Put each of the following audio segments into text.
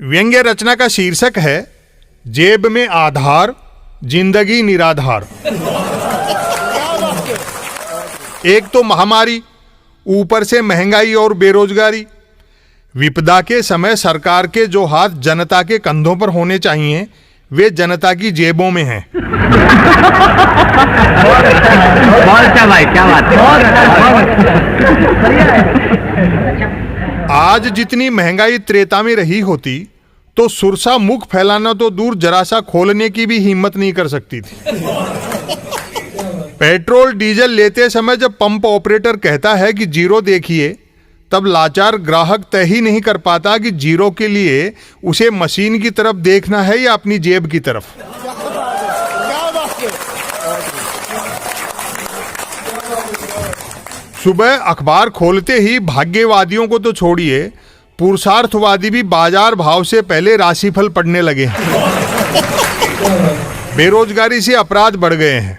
व्यंग्य रचना का शीर्षक है जेब में आधार, जिंदगी निराधार। एक तो महामारी, ऊपर से महंगाई और बेरोजगारी। विपदा के समय सरकार के जो हाथ जनता के कंधों पर होने चाहिए वे जनता की जेबों में हैं। क्या बात आज जितनी महंगाई त्रेता में रही होती तो सुरसा मुख फैलाना तो दूर जरा सा खोलने की भी हिम्मत नहीं कर सकती थी। पेट्रोल डीजल लेते समय जब पंप ऑपरेटर कहता है कि जीरो देखिए, तब लाचार ग्राहक तय ही नहीं कर पाता कि जीरो के लिए उसे मशीन की तरफ देखना है या अपनी जेब की तरफ। सुबह अखबार खोलते ही भाग्यवादियों को तो छोड़िए, पुरुषार्थवादी भी बाजार भाव से पहले राशिफल पढ़ने लगे हैं। बेरोजगारी से अपराध बढ़ गए हैं।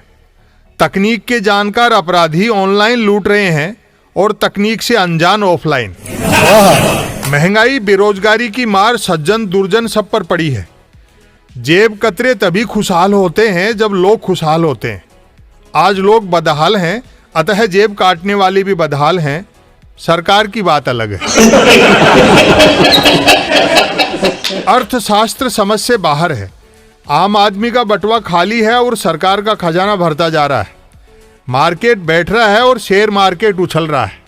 तकनीक के जानकार अपराधी ऑनलाइन लूट रहे हैं और तकनीक से अनजान ऑफलाइन। महंगाई, बेरोजगारी की मार सज्जन दुर्जन सब पर पड़ी है। जेब कतरे तभी खुशहाल होते हैं जब लोग खुशहाल होते हैं। आज लोग बदहाल हैं, अतः जेब काटने वाले भी बदहाल हैं। सरकार की बात अलग है। अर्थशास्त्र समझ से बाहर है। आम आदमी का बटुआ खाली है और सरकार का खजाना भरता जा रहा है। मार्केट बैठ रहा है और शेयर मार्केट उछल रहा है।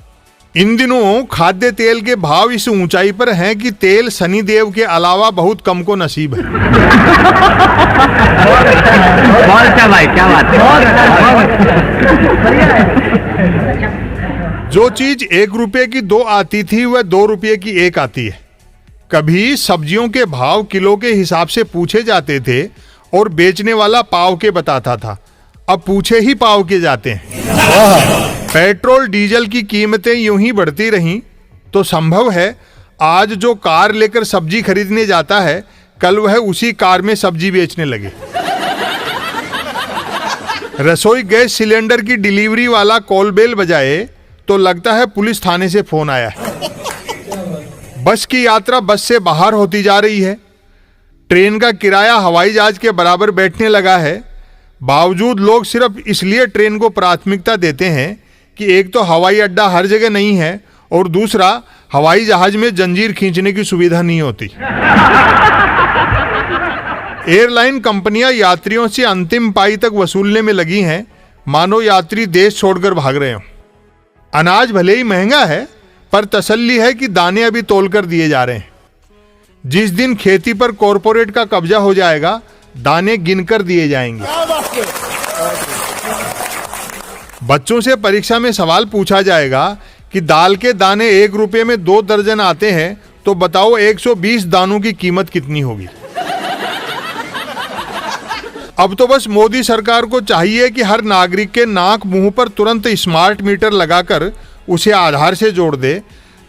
इन दिनों खाद्य तेल के भाव इस ऊंचाई पर हैं कि तेल शनिदेव के अलावा बहुत कम को नसीब है। क्या बात जो चीज 1 रुपए की 2 आती थी वह 2 रुपए की 1 आती है। कभी सब्जियों के भाव किलो के हिसाब से पूछे जाते थे और बेचने वाला पाव के बताता था। अब पूछे ही पाव के जाते हैं। पेट्रोल डीजल की कीमतें यूं ही बढ़ती रहीं तो संभव है आज जो कार लेकर सब्जी खरीदने जाता है कल वह उसी कार में सब्जी बेचने लगे। रसोई गैस सिलेंडर की डिलीवरी वाला कॉल बेल बजाए तो लगता है पुलिस थाने से फोन आया है। बस की यात्रा बस से बाहर होती जा रही है। ट्रेन का किराया हवाई जहाज के बराबर बैठने लगा है। बावजूद लोग सिर्फ इसलिए ट्रेन को प्राथमिकता देते हैं कि एक तो हवाई अड्डा हर जगह नहीं है और दूसरा हवाई जहाज में जंजीर खींचने की सुविधा नहीं होती। एयरलाइन कंपनियां यात्रियों से अंतिम पाई तक वसूलने में लगी हैं, मानो यात्री देश छोड़कर भाग रहे हों। अनाज भले ही महंगा है पर तसल्ली है कि दाने अभी तोलकर दिए जा रहे हैं। जिस दिन खेती पर कॉरपोरेट का कब्जा हो जाएगा दाने गिनकर दिए जाएंगे। बच्चों से परीक्षा में सवाल पूछा जाएगा कि दाल के दाने 1 रुपए में 2 दर्जन आते हैं तो बताओ 120 दानों की कीमत कितनी होगी। अब तो बस मोदी सरकार को चाहिए कि हर नागरिक के नाक मुंह पर तुरंत स्मार्ट मीटर लगाकर उसे आधार से जोड़ दे,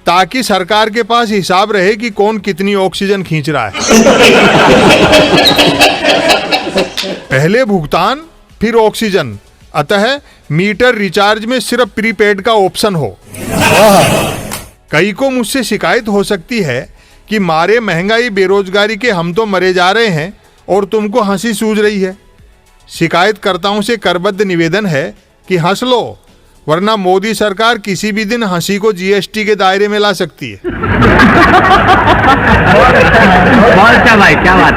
ताकि सरकार के पास हिसाब रहे कि कौन कितनी ऑक्सीजन खींच रहा है। पहले भुगतान फिर ऑक्सीजन, अतः मीटर रिचार्ज में सिर्फ प्रीपेड का ऑप्शन हो। कई को मुझसे शिकायत हो सकती है कि मारे महंगाई बेरोजगारी के हम तो मरे जा रहे हैं और तुमको हंसी सूझ रही है। शिकायतकर्ताओं से करबद्ध निवेदन है कि हंस लो, वरना मोदी सरकार किसी भी दिन हंसी को जीएसटी के दायरे में ला सकती है। क्या बात